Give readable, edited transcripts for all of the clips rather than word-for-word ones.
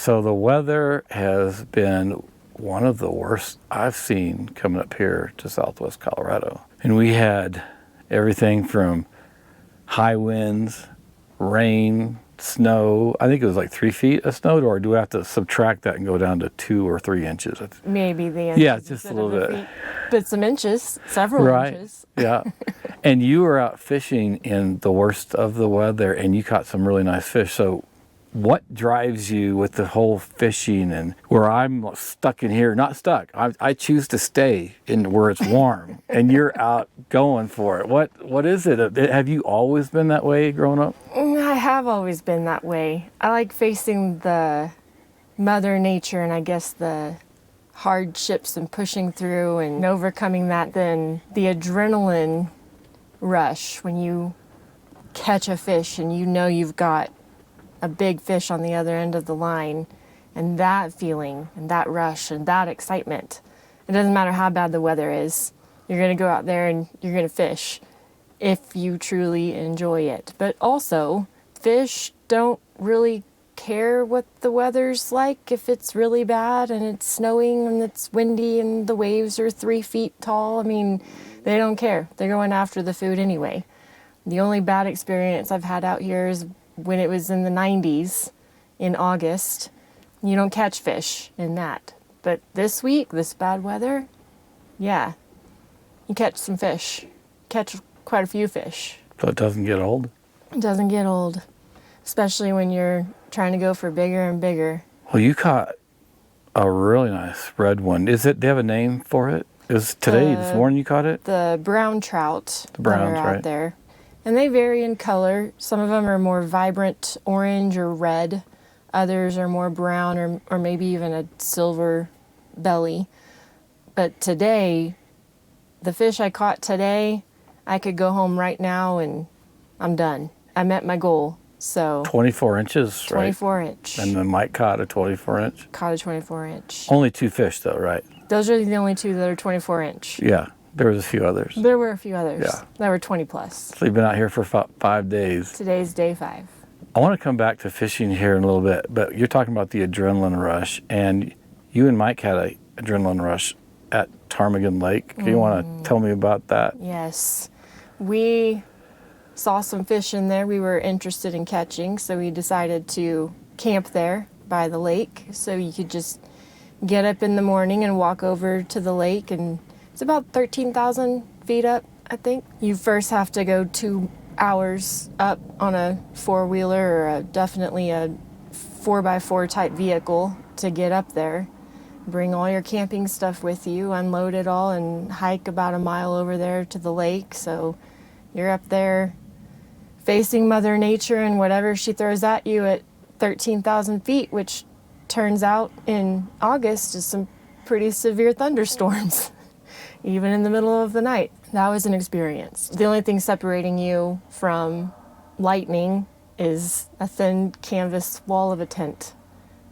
So the weather has been one of the worst I've seen coming up here to Southwest Colorado. And we had everything from high winds, rain, snow. I think it was like 3 feet of snow, or do we have to subtract that and go down to 2 or 3 inches? Maybe the inches. Yeah, just a little bit. Feet, but some inches, several inches. Yeah. And you were out fishing in the worst of the weather, and you caught some really nice fish. So what drives you with the whole fishing, and where I'm stuck in here, not stuck, I choose to stay in where it's warm, and you're out going for it. What is it? Have you always been that way growing up? I have always been that way. I like facing the Mother Nature and I guess the hardships and pushing through and overcoming that. Then the adrenaline rush when you catch a fish and you know you've got a big fish on the other end of the line, and that feeling and that rush and that excitement. It doesn't matter how bad the weather is. You're going to go out there and you're going to fish if you truly enjoy it. But also, fish don't really care what the weather's like. If it's really bad and it's snowing and it's windy and the waves are 3 feet tall, I mean, they don't care. They're going after the food anyway. The only bad experience I've had out here is when it was in the 90s in August. You don't catch fish in that. But this week, this bad weather, yeah, you catch some fish. Catch quite a few fish. So it doesn't get old? It doesn't get old, especially when you're trying to go for bigger and bigger. Well, you caught a really nice red one. Do they have a name for it? Is today, this morning you caught it? The brown trout. The browns, that are out there. And they vary in color. Some of them are more vibrant orange or red. Others are more brown or maybe even a silver belly. But today, the fish I caught today, I could go home right now and I'm done. I met my goal. So 24 inches, 24 inch. And then Mike caught a 24 inch? Caught a 24 inch. Only 2 fish though, right? Those are the only 2 that are 24 inch. Yeah, there was a few others. There were a few others. Yeah. That were 20 plus. So you've been out here for 5 days. Today's day 5. I want to come back to fishing here in a little bit, but you're talking about the adrenaline rush, and you and Mike had an adrenaline rush at Ptarmigan Lake. Do you want to tell me about that? Yes. We saw some fish in there we were interested in catching, so we decided to camp there by the lake so you could just get up in the morning and walk over to the lake, and it's about 13,000 feet up, I think. You first have to go 2 hours up on a 4-wheeler or definitely a 4x4 type vehicle to get up there. Bring all your camping stuff with you, unload it all, and hike about a mile over there to the lake. So you're up there facing Mother Nature and whatever she throws at you at 13,000 feet, which turns out in August is some pretty severe thunderstorms, even in the middle of the night. That was an experience. The only thing separating you from lightning is a thin canvas wall of a tent.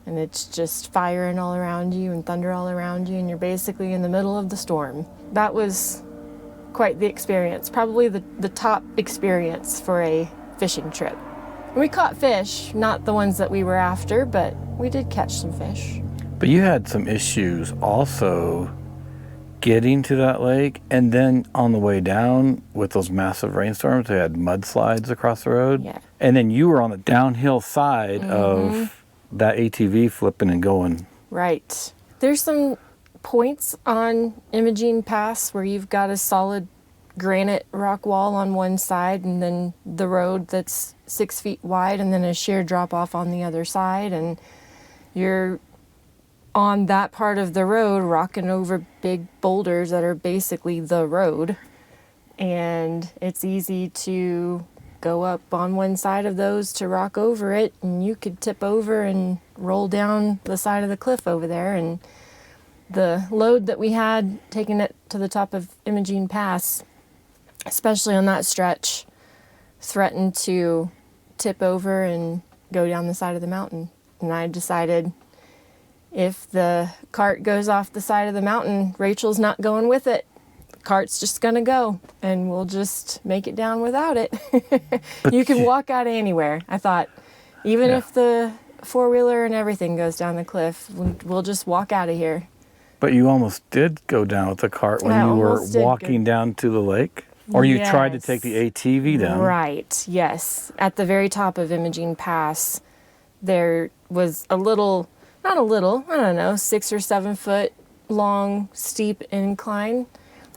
And it's just firing all around you and thunder all around you, and you're basically in the middle of the storm. That was quite the experience, probably the top experience for a fishing trip. We caught fish, not the ones that we were after, but we did catch some fish. But you had some issues also getting to that lake, and then on the way down with those massive rainstorms, they had mudslides across the road. Yeah. And then you were on the downhill side of that ATV flipping and going. Right. There's some points on Imogene Pass where you've got a solid granite rock wall on one side, and then the road that's 6 feet wide, and then a sheer drop off on the other side, and you're on that part of the road rocking over big boulders that are basically the road, and it's easy to go up on one side of those to rock over it, and you could tip over and roll down the side of the cliff over there. And the load that we had taking it to the top of Imogene Pass, especially on that stretch, threatened to tip over and go down the side of the mountain. And I decided, if the cart goes off the side of the mountain, Rachel's not going with it. Cart's just gonna go, and we'll just make it down without it. You can walk out of anywhere. I thought, even if the four-wheeler and everything goes down the cliff. We'll just walk out of here. But you almost did go down with the cart when I you were almost did walking down to the lake? Or you tried to Yes. take the ATV down? Right, yes. At the very top of Imogene Pass, there was a little, not a little, I don't know, 6 or 7 foot long steep incline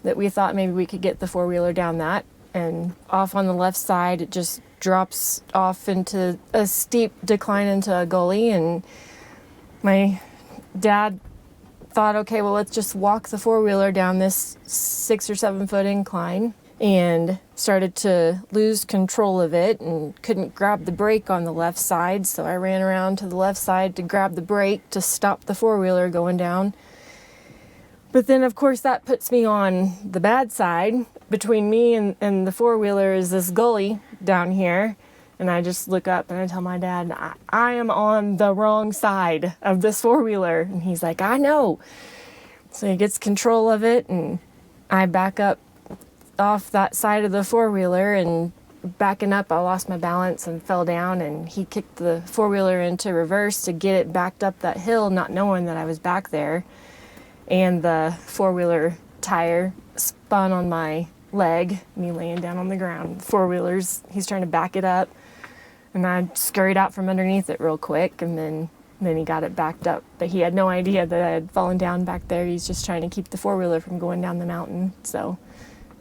that we thought maybe we could get the four-wheeler down that. And off on the left side, it just drops off into a steep decline into a gully. And my dad thought, okay, well, let's just walk the four-wheeler down this 6 or 7 foot incline, and started to lose control of it and couldn't grab the brake on the left side. So I ran around to the left side to grab the brake to stop the four-wheeler going down. But then, of course, that puts me on the bad side. Between me and the four-wheeler is this gully down here. And I just look up and I tell my dad, I am on the wrong side of this four-wheeler. And he's like, I know. So he gets control of it, and I back up off that side of the four-wheeler, and backing up, I lost my balance and fell down, and he kicked the four-wheeler into reverse to get it backed up that hill, not knowing that I was back there. And the four-wheeler tire spun on my leg, me laying down on the ground. Four-wheelers, he's trying to back it up. And I scurried out from underneath it real quick, and then he got it backed up. But he had no idea that I had fallen down back there. He's just trying to keep the four-wheeler from going down the mountain. So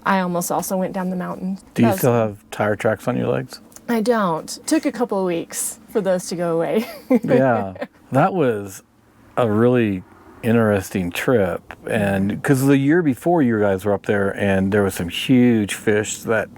I almost also went down the mountain. Do you still have tire tracks on your legs? I don't. Took a couple of weeks for those to go away. Yeah, that was a really interesting trip. And because the year before you guys were up there, and there was some huge fish that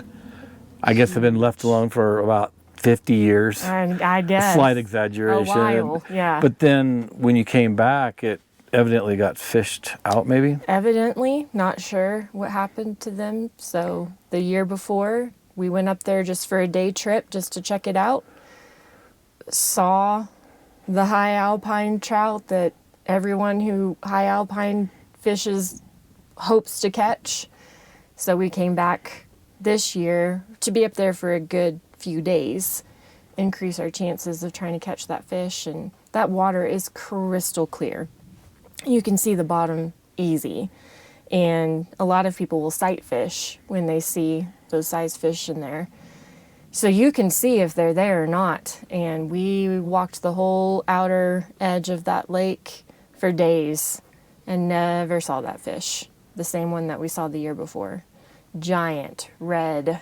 I guess have been left alone for about 50 years. I guess. Slight exaggeration. A while, yeah. But then when you came back, it evidently got fished out, maybe? Evidently, not sure what happened to them. So the year before, we went up there just for a day trip just to check it out. Saw the high alpine trout that everyone who high alpine fishes hopes to catch. So we came back this year to be up there for a good few days, increase our chances of trying to catch that fish. And that water is crystal clear. You can see the bottom easy. And a lot of people will sight fish when they see those size fish in there. So you can see if they're there or not. And we walked the whole outer edge of that lake for days and never saw that fish. The same one that we saw the year before. Giant, red,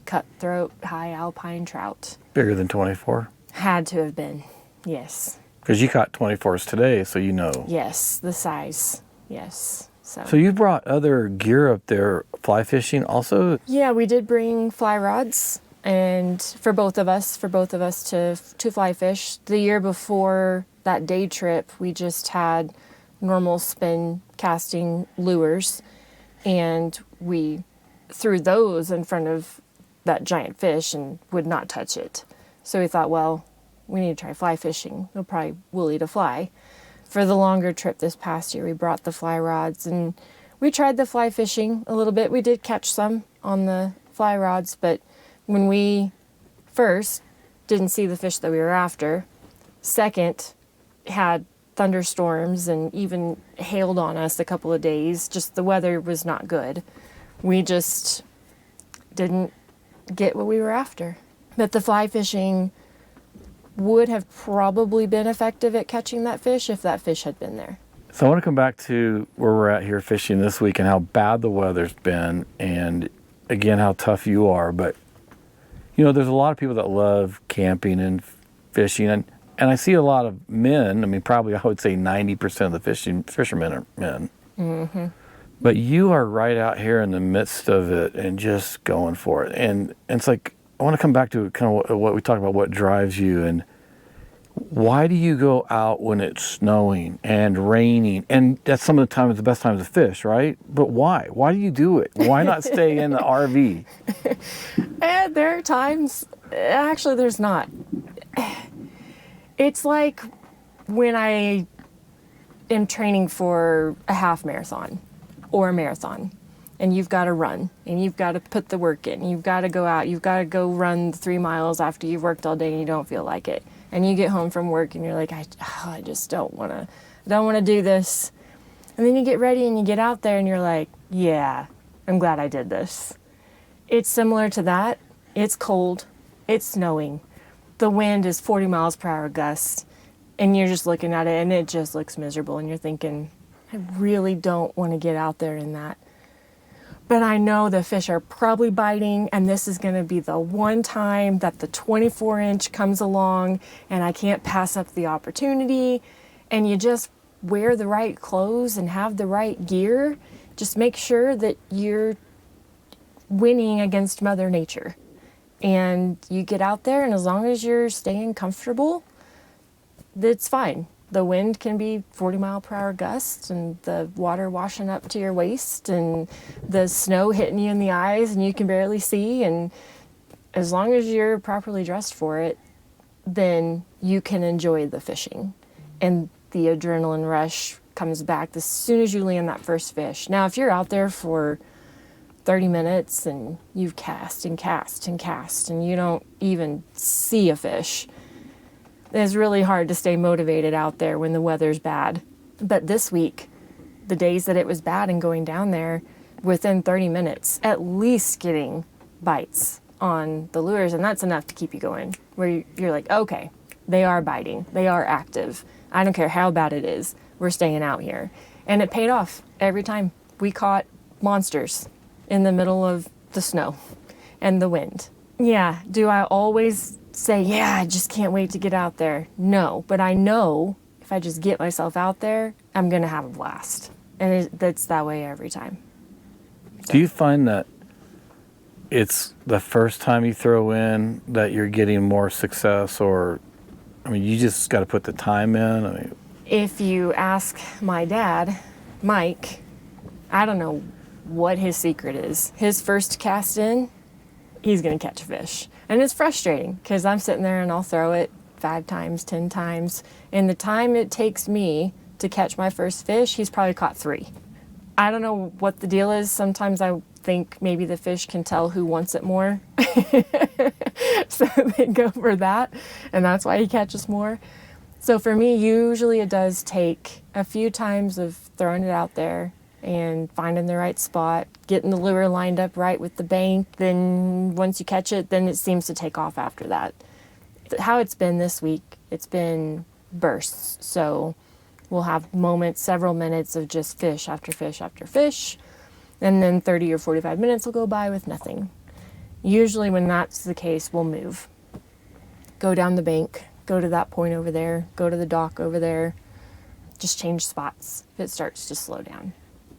cutthroat, high alpine trout. Bigger than 24? Had to have been, yes. Because you caught 24s today, so you know. Yes, the size, yes. So you brought other gear up there, fly fishing also? Yeah, we did bring fly rods, and for both of us to fly fish. The year before that day trip, we just had normal spin casting lures, and we threw those in front of that giant fish and would not touch it. So we thought, well, we need to try fly fishing. We'll probably will eat a fly. For the longer trip this past year, we brought the fly rods, and we tried the fly fishing a little bit. We did catch some on the fly rods, but when we first didn't see the fish that we were after, second had thunderstorms and even hailed on us a couple of days, just the weather was not good. We just didn't get what we were after. But the fly fishing would have probably been effective at catching that fish if that fish had been there. So I want to come back to where we're at here fishing this week and how bad the weather's been, and again how tough you are. But you know, there's a lot of people that love camping and fishing, and I see a lot of men. I mean, probably I would say 90% of the fishermen are men. Mm-hmm. But you are right out here in the midst of it and just going for it. And it's like, I want to come back to kind of what we talked about, what drives you, and why do you go out when it's snowing and raining? And that's some of the times, the best times to fish, right? But why? Why do you do it? Why not stay in the RV? And there are times, actually there's not. It's like when I am training for a half marathon or a marathon, and you've got to run, and you've got to put the work in. You've got to go out. You've got to go run 3 miles after you've worked all day and you don't feel like it. And you get home from work and you're like, I just don't want to do this. And then you get ready and you get out there and you're like, yeah, I'm glad I did this. It's similar to that. It's cold. It's snowing. The wind is 40 miles per hour gusts. And you're just looking at it and it just looks miserable. And you're thinking, I really don't want to get out there in that. But I know the fish are probably biting, and this is going to be the one time that the 24-inch comes along and I can't pass up the opportunity. And you just wear the right clothes and have the right gear. Just make sure that you're winning against Mother Nature. And you get out there, and as long as you're staying comfortable, it's fine. The wind can be 40 mile per hour gusts and the water washing up to your waist and the snow hitting you in the eyes and you can barely see. And as long as you're properly dressed for it, then you can enjoy the fishing. And the adrenaline rush comes back as soon as you land that first fish. Now, if you're out there for 30 minutes and you've cast and cast and cast and you don't even see a fish, it's really hard to stay motivated out there when the weather's bad. But this week, the days that it was bad and going down there, within 30 minutes, at least getting bites on the lures, and that's enough to keep you going, where you're like, okay, they are biting, they are active. I don't care how bad it is, we're staying out here. And it paid off every time. We caught monsters in the middle of the snow and the wind. Yeah, do I always say, yeah, I just can't wait to get out there? No, but I know if I just get myself out there, I'm going to have a blast. And that's that way every time. So. Do you find that it's the first time you throw in that you're getting more success, or, I mean, you just got to put the time in? I mean, if you ask my dad, Mike, I don't know what his secret is. His first cast in, he's going to catch a fish. And it's frustrating because I'm sitting there and I'll throw it 5 times, 10 times. And the time it takes me to catch my first fish, he's probably caught 3. I don't know what the deal is. Sometimes I think maybe the fish can tell who wants it more. So they go for that. And that's why he catches more. So for me, usually it does take a few times of throwing it out there and finding the right spot, getting the lure lined up right with the bank. Then once you catch it, then it seems to take off after that. How it's been this week, it's been bursts. So we'll have moments, several minutes of just fish after fish after fish. And then 30 or 45 minutes will go by with nothing. Usually when that's the case, we'll move. Go down the bank, go to that point over there, go to the dock over there. Just change spots if it starts to slow down.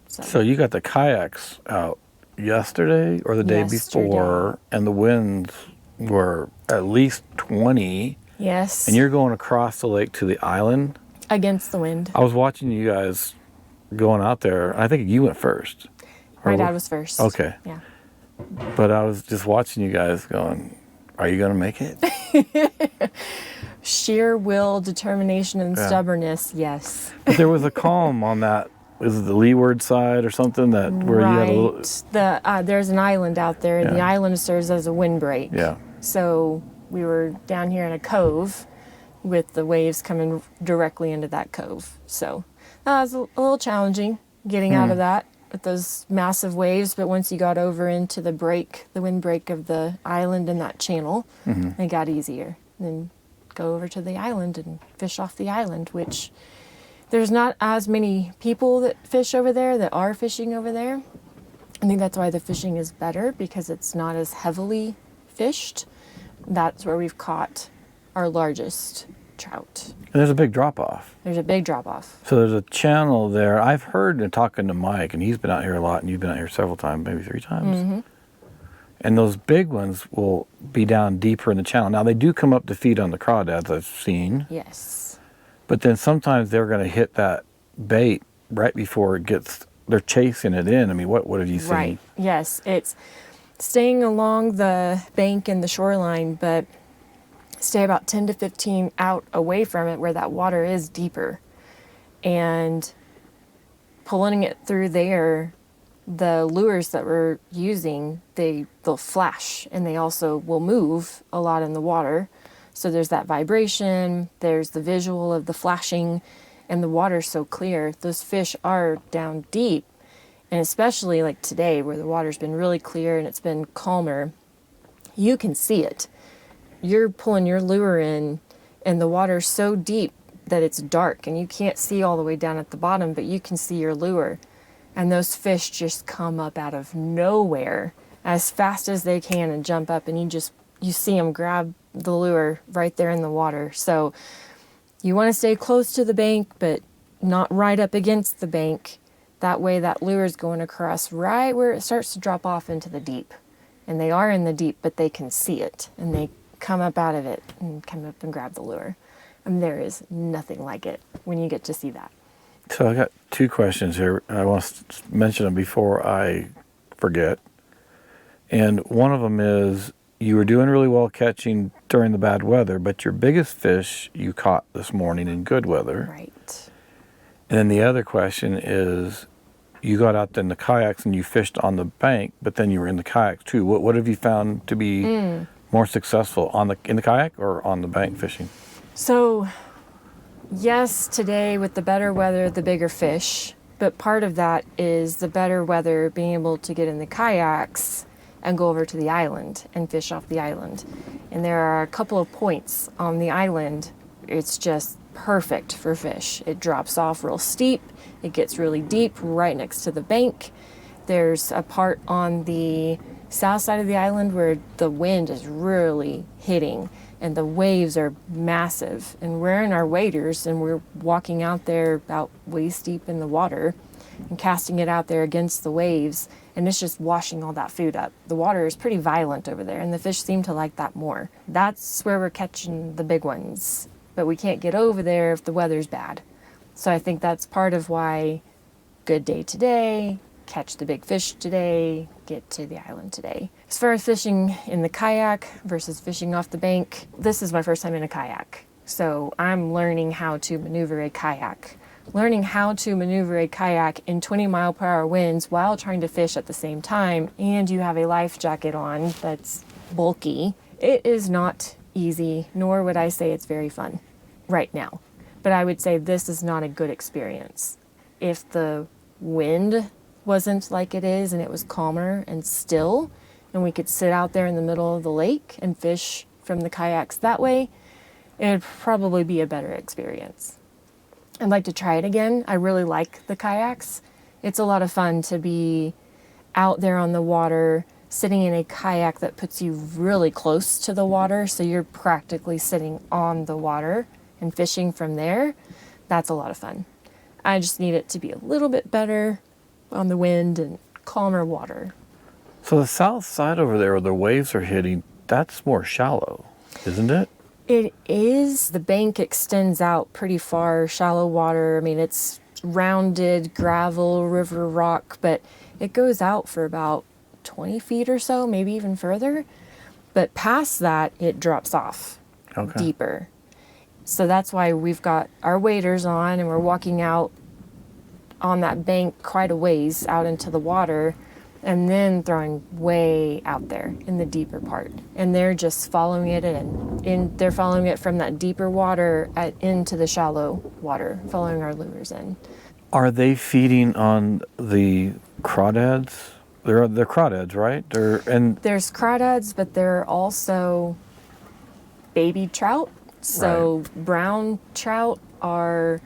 So you got the kayaks out yesterday or the day before, and the winds were at least 20. Yes. And you're going across the lake to the island? Against the wind. I was watching you guys going out there. I think you went first. My dad was first. Okay. Yeah. But I was just watching you guys going, are you going to make it? Sheer will, determination, and stubbornness, yes. But there was a calm on that. Is it the leeward side or something that where right. you had a little... There's an island out there, and the island serves as a windbreak. Yeah. So we were down here in a cove with the waves coming directly into that cove. So that was a little challenging getting out of that with those massive waves. But once you got over into the windbreak of the island and that channel, it got easier. Then go over to the island and fish off the island, which... There's not as many people that fish over there that are fishing over there. I think that's why the fishing is better, because it's not as heavily fished. That's where we've caught our largest trout. And there's a big drop-off. There's a big drop-off. So there's a channel there. I've heard in talking to Mike, and he's been out here a lot, and you've been out here several times, maybe 3 times. And those big ones will be down deeper in the channel. Now, they do come up to feed on the crawdads, I've seen. Yes. But then sometimes they're going to hit that bait right before it gets, they're chasing it in. I mean, what have you seen? Right. Yes. It's staying along the bank and the shoreline, but stay about 10 to 15 out away from it where that water is deeper. And pulling it through there, the lures that we're using, they'll flash, and they also will move a lot in the water. So there's that vibration, there's the visual of the flashing, and the water's so clear. Those fish are down deep. And especially like today where the water's been really clear and it's been calmer, you can see it. You're pulling your lure in and the water's so deep that it's dark and you can't see all the way down at the bottom, but you can see your lure. And those fish just come up out of nowhere as fast as they can and jump up, and you see them grab the lure right there in the water. So you want to stay close to the bank, but not right up against the bank. That way that lure is going across right where it starts to drop off into the deep. And they are in the deep, but they can see it. And they come up out of it and come up and grab the lure. And there is nothing like it when you get to see that. So I got two questions here. I want to mention them before I forget. And one of them is, you were doing really well catching during the bad weather, but your biggest fish you caught this morning in good weather. Right. And then the other question is, you got out in the kayaks and you fished on the bank, but then you were in the kayaks too. What have you found to be more successful, in the kayak or on the bank fishing? So, yes, today with the better weather, the bigger fish, but part of that is the better weather, being able to get in the kayaks and go over to the island and fish off the island. And there are a couple of points on the island. It's just perfect for fish. It drops off real steep. It gets really deep right next to the bank. There's a part on the south side of the island where the wind is really hitting and the waves are massive. And we're in our waders and we're walking out there about waist deep in the water and casting it out there against the waves. And it's just washing all that food up. The water is pretty violent over there, and the fish seem to like that more. That's where we're catching the big ones. But we can't get over there if the weather's bad. So I think that's part of why good day today, catch the big fish today, get to the island today. As far as fishing in the kayak versus fishing off the bank, this is my first time in a kayak. So I'm learning how to maneuver a kayak. Learning how to maneuver a kayak in 20-mile-per-hour winds while trying to fish at the same time, and you have a life jacket on that's bulky. It is not easy, nor would I say it's very fun right now. But I would say this is not a good experience. If the wind wasn't like it is and it was calmer and still, and we could sit out there in the middle of the lake and fish from the kayaks that way, it would probably be a better experience. I'd like to try it again. I really like the kayaks. It's a lot of fun to be out there on the water, sitting in a kayak that puts you really close to the water, so you're practically sitting on the water and fishing from there. That's a lot of fun. I just need it to be a little bit better on the wind and calmer water. So the south side over there where the waves are hitting, that's more shallow, isn't it? It is. The bank extends out pretty far, shallow water. I mean, it's rounded gravel, river rock, but it goes out for about 20 feet or so, maybe even further. But past that, it drops off deeper. So that's why we've got our waders on and we're walking out on that bank quite a ways out into the water, and then throwing way out there in the deeper part. And they're just following it they're following it from that deeper water into the shallow water, following our lures in. Are they feeding on the crawdads? They're crawdads, right? There's crawdads, but there are also baby trout. So brown trout are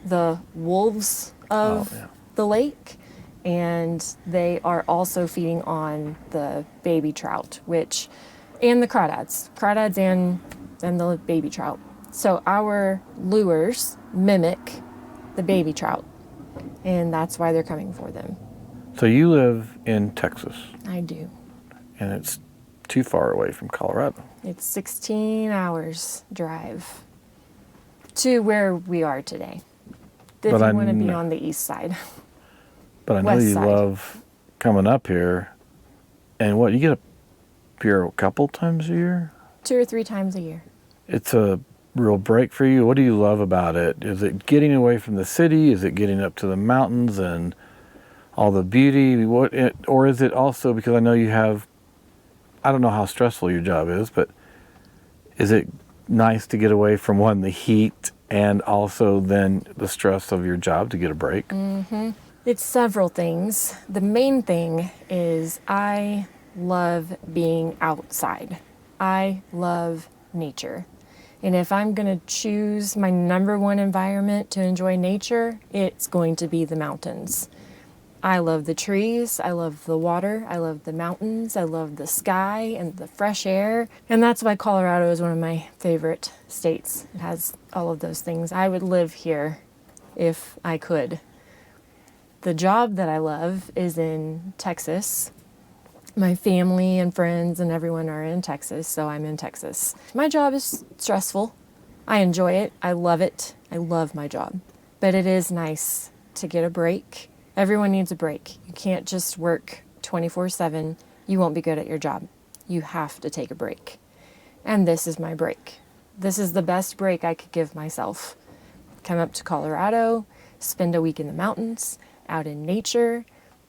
the wolves of the lake, and they are also feeding on the baby trout, and the crawdads and the baby trout. So our lures mimic the baby trout, and that's why they're coming for them. So you live in Texas. I do. And it's too far away from Colorado. It's 16 hours drive to where we are today. If you want to be on the east side. But I know you love coming up here. And you get up here a couple times a year? 2 or 3 times a year. It's a real break for you. What do you love about it? Is it getting away from the city? Is it getting up to the mountains and all the beauty? Or is it also, because I know you have, I don't know how stressful your job is, but is it nice to get away from one, the heat, and also then the stress of your job to get a break? It's several things. The main thing is I love being outside. I love nature. And if I'm going to choose my number one environment to enjoy nature, it's going to be the mountains. I love the trees, I love the water, I love the mountains, I love the sky and the fresh air. And that's why Colorado is one of my favorite states. It has all of those things. I would live here if I could. The job that I love is in Texas. My family and friends and everyone are in Texas, so I'm in Texas. My job is stressful. I enjoy it. I love it. I love my job. But it is nice to get a break. Everyone needs a break. You can't just work 24/7. You won't be good at your job. You have to take a break. And this is my break. This is the best break I could give myself. Come up to Colorado, spend a week in the mountains, out in nature,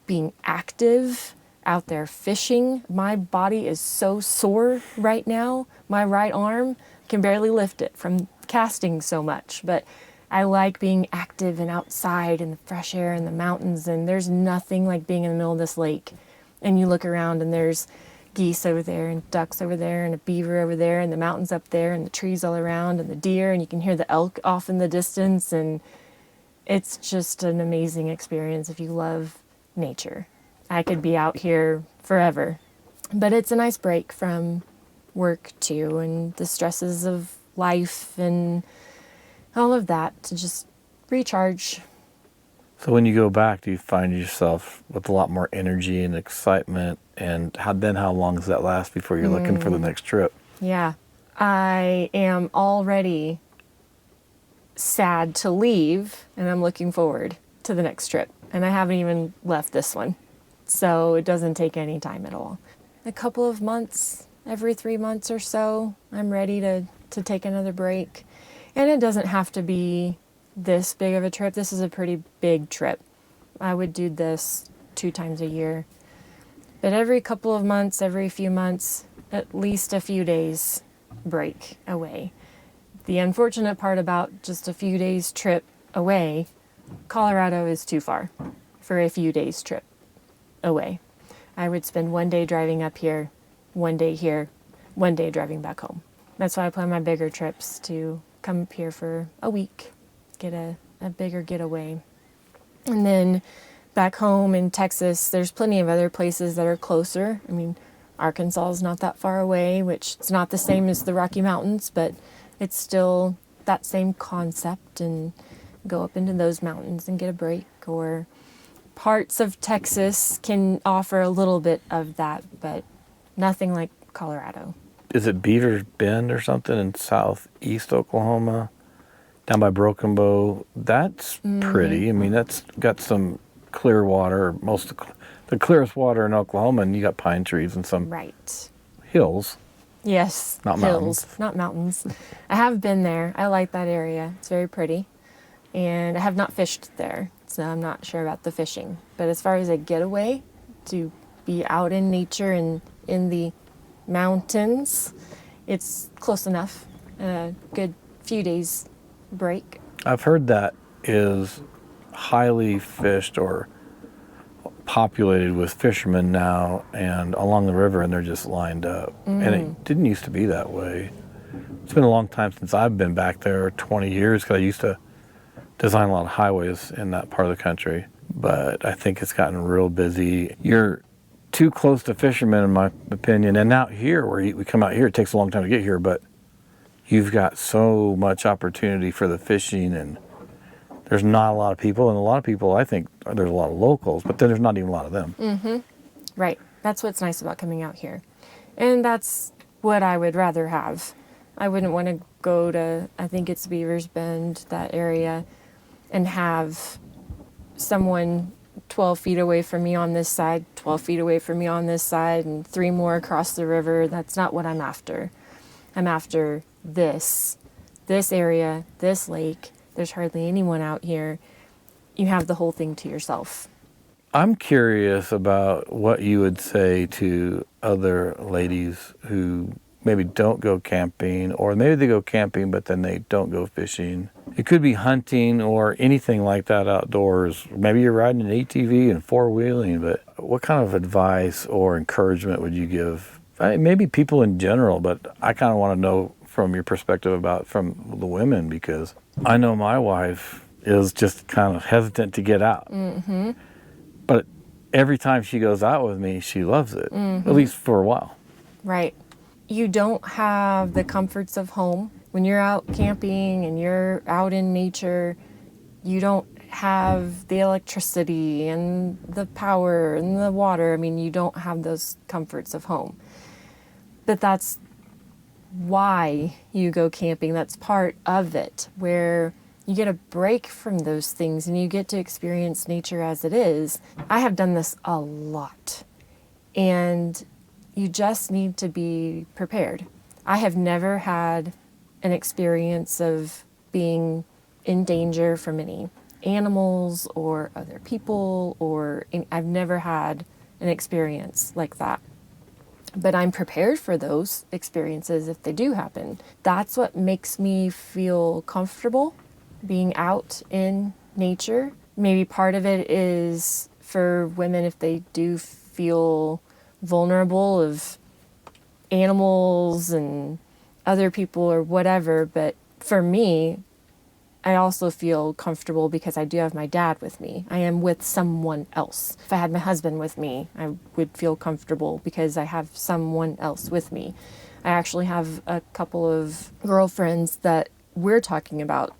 being active, out there fishing. My body is so sore right now. My right arm can barely lift it from casting so much, but I like being active and outside in the fresh air and the mountains, and there's nothing like being in the middle of this lake and you look around and there's geese over there and ducks over there and a beaver over there and the mountains up there and the trees all around and the deer, and you can hear the elk off in the distance, and it's just an amazing experience if you love nature. I could be out here forever, but it's a nice break from work too, and the stresses of life and all of that, to just recharge. So when you go back, do you find yourself with a lot more energy and excitement? And how long does that last before you're looking for the next trip? Yeah, I am already sad to leave, and I'm looking forward to the next trip. And I haven't even left this one, so it doesn't take any time at all. A couple of months, every 3 months or so, I'm ready to take another break. And it doesn't have to be this big of a trip. This is a pretty big trip. I would do this 2 times a year. But every couple of months, every few months, at least a few days break away. The unfortunate part about just a few days trip away, Colorado is too far for a few days trip away. I would spend 1 day driving up here, 1 day here, 1 day driving back home. That's why I plan my bigger trips to come up here for a week, get a bigger getaway. And then back home in Texas, there's plenty of other places that are closer. I mean, Arkansas is not that far away, which it's not the same as the Rocky Mountains, but it's still that same concept, and go up into those mountains and get a break. Or parts of Texas can offer a little bit of that, but nothing like Colorado. Is it Beaver Bend or something in southeast Oklahoma, down by Broken Bow? That's pretty. I mean, that's got some clear water, the clearest water in Oklahoma, and you got pine trees and some hills. Yes, not hills, mountains. Not mountains. I have been there. I like that area. It's very pretty. And I have not fished there, so I'm not sure about the fishing. But as far as a getaway, to be out in nature and in the mountains, it's close enough. A good few days break. I've heard that is highly fished or populated with fishermen now and along the river, and they're just lined up. And it didn't used to be that way. It's been a long time since I've been back there, 20 years, because I used to design a lot of highways in that part of the country. But I think it's gotten real busy. You're too close to fishermen, in my opinion. And out here, where we come out here, it takes a long time to get here, but you've got so much opportunity for the fishing, and there's not a lot of people. And a lot of people, I think, there's a lot of locals, but then there's not even a lot of them. Right. That's what's nice about coming out here. And that's what I would rather have. I wouldn't want to go to, I think it's Beavers Bend, that area, and have someone 12 feet away from me on this side, 12 feet away from me on this side, and 3 more across the river. That's not what I'm after. I'm after this area, this lake. There's hardly anyone out here. You have the whole thing to yourself. I'm curious about what you would say to other ladies who maybe don't go camping, or maybe they go camping but then they don't go fishing. It could be hunting or anything like that outdoors. Maybe you're riding an ATV and four-wheeling, but what kind of advice or encouragement would you give? Maybe people in general, but I kind of want to know from your perspective about from the women, because I know my wife is just kind of hesitant to get out. Mm-hmm. But every time she goes out with me, she loves it, Mm-hmm. at least for a while. Right. You don't have the comforts of home. When you're out camping and you're out in nature, you don't have the electricity and the power and the water. I mean, you don't have those comforts of home. But that's why you go camping. That's part of it, where you get a break from those things and you get to experience nature as it is. I have done this a lot, and you just need to be prepared. I have never had an experience of being in danger from any animals or other people, I've never had an experience like that. But I'm prepared for those experiences if they do happen. That's what makes me feel comfortable being out in nature. Maybe part of it is for women if they do feel vulnerable of animals and other people or whatever. But for me, I also feel comfortable because I do have my dad with me. I am with someone else. If I had my husband with me, I would feel comfortable because I have someone else with me. I actually have a couple of girlfriends that we're talking about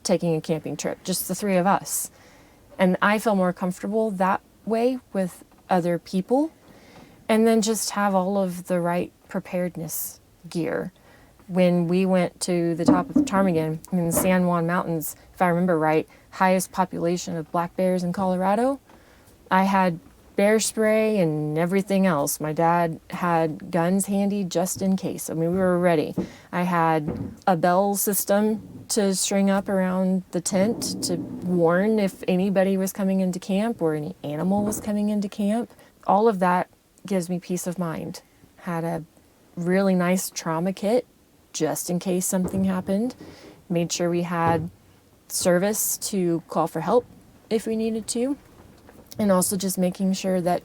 taking a camping trip, just the three of us. And I feel more comfortable that way with other people. And then just have all of the right preparedness gear. When we went to the top of the ptarmigan in the San Juan Mountains, if I remember right, highest population of black bears in Colorado, I had bear spray and everything else. My dad had guns handy just in case. I mean, we were ready. I had a bell system to string up around the tent to warn if anybody was coming into camp or any animal was coming into camp. All of that gives me peace of mind. Had a really nice trauma kit just in case something happened. Made sure we had service to call for help if we needed to. And also just making sure that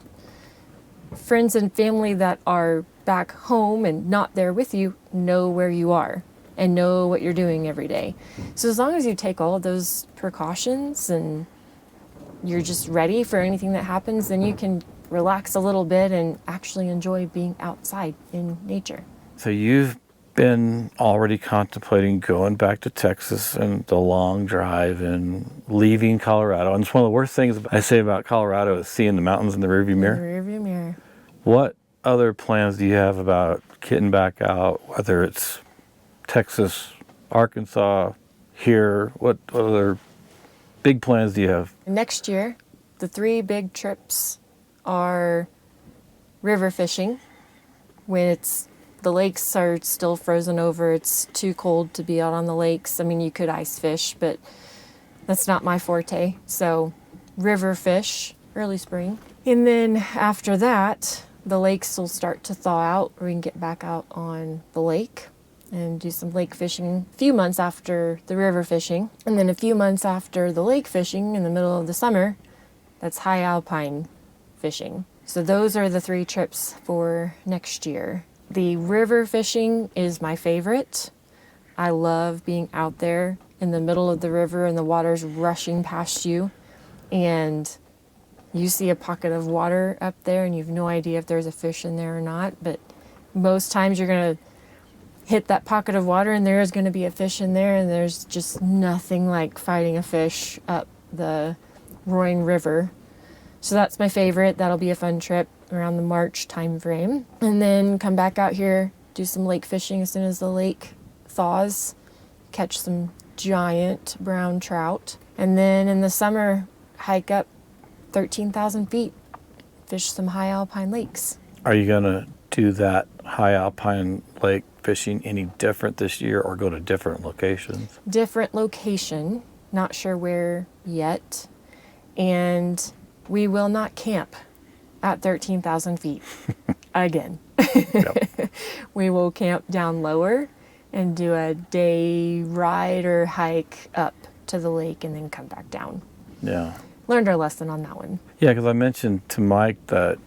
friends and family that are back home and not there with you know where you are and know what you're doing every day. So as long as you take all of those precautions and you're just ready for anything that happens, then you can relax a little bit and actually enjoy being outside in nature. So you've been already contemplating going back to Texas and the long drive and leaving Colorado. And it's one of the worst things I say about Colorado is seeing the mountains in the rearview mirror. In the rearview mirror. What other plans do you have about getting back out, whether it's Texas, Arkansas, here? What other big plans do you have? Next year, the 3 big trips are river fishing when the lakes are still frozen over. It's too cold to be out on the lakes. I mean, you could ice fish, but that's not my forte. So river fish, early spring. And then after that, the lakes will start to thaw out. We can get back out on the lake and do some lake fishing a few months after the river fishing. And then a few months after the lake fishing in the middle of the summer, that's high alpine fishing. So those are the 3 trips for next year. The river fishing is my favorite. I love being out there in the middle of the river and the water's rushing past you and you see a pocket of water up there and you have no idea if there's a fish in there or not, but most times you're going to hit that pocket of water and there is going to be a fish in there, and there's just nothing like fighting a fish up the roaring river. So that's my favorite. That'll be a fun trip around the March time frame. And then come back out here, do some lake fishing as soon as the lake thaws, catch some giant brown trout. And then in the summer, hike up 13,000 feet, fish some high alpine lakes. Are you going to do that high alpine lake fishing any different this year or go to different locations? Different location, not sure where yet. And we will not camp at 13,000 feet again. Yep. We will camp down lower and do a day ride or hike up to the lake and then come back down. Yeah. Learned our lesson on that one. Yeah, because I mentioned to Mike that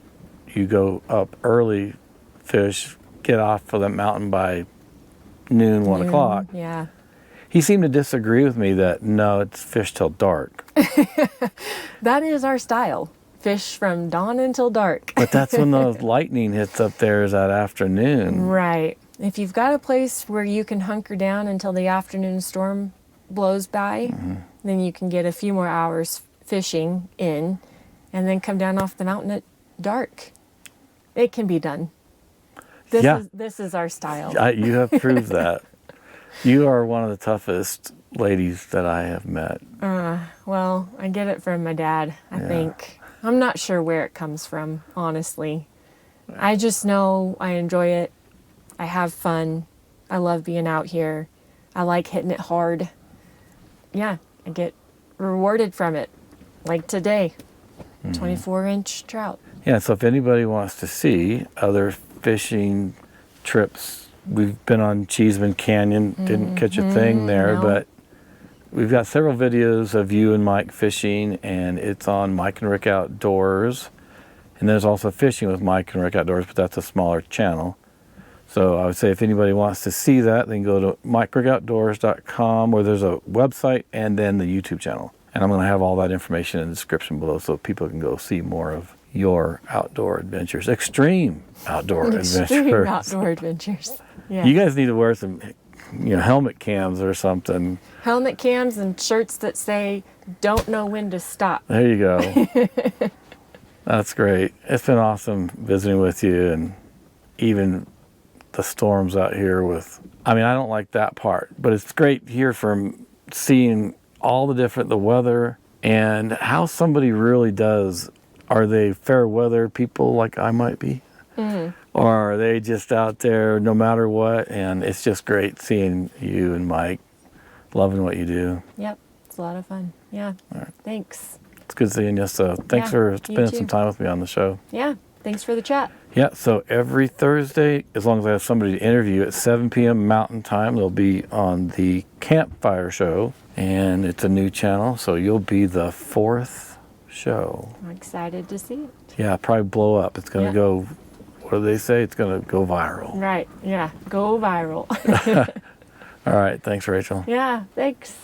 you go up early, fish, get off of the mountain by noon, 1 o'clock. Yeah. He seemed to disagree with me that no, it's fish till dark. That is our style. Fish from dawn until dark. But that's when the lightning hits up there, is that afternoon. Right. If you've got a place where you can hunker down until the afternoon storm blows by, then you can get a few more hours fishing in and then come down off the mountain at dark. It can be done. This is our style. You have proved that. You are one of the toughest ladies that I have met. Well, I get it from my dad, I think. I'm not sure where it comes from, honestly. I just know I enjoy it. I have fun. I love being out here. I like hitting it hard. Yeah, I get rewarded from it. Like today, 24-inch trout. Yeah, so if anybody wants to see other fishing trips, we've been on Cheeseman Canyon, didn't catch a thing there, but we've got several videos of you and Mike fishing, and it's on Mike and Rick Outdoors. And there's also Fishing with Mike and Rick Outdoors, but that's a smaller channel. So I would say if anybody wants to see that, then go to MikenRickOutdoors.com, where there's a website and then the YouTube channel. And I'm going to have all that information in the description below so people can go see more of your outdoor adventures. Extreme outdoor adventures. Extreme outdoor adventures. Yeah. You guys need to wear some, helmet cams or something. Helmet cams and shirts that say, "Don't know when to stop." There you go. That's great. It's been awesome visiting with you, and even the storms out here I don't like that part, but it's great here from seeing all the weather and how somebody really does. Are they fair weather people like I might be? Or are they just out there no matter what? And it's just great seeing you and Mike, loving what you do. Yep, it's a lot of fun. Yeah, right. Thanks. It's good seeing you. So thanks for spending some time with me on the show. Yeah, thanks for the chat. Yeah, so every Thursday, as long as I have somebody to interview at 7 p.m. Mountain Time, they'll be on the Campfire Show, and it's a new channel, so you'll be the 4th show. I'm excited to see it. Yeah, probably blow up. It's going to go, what do they say? It's going to go viral. Right, yeah, go viral. All right, thanks, Rachel. Yeah, thanks.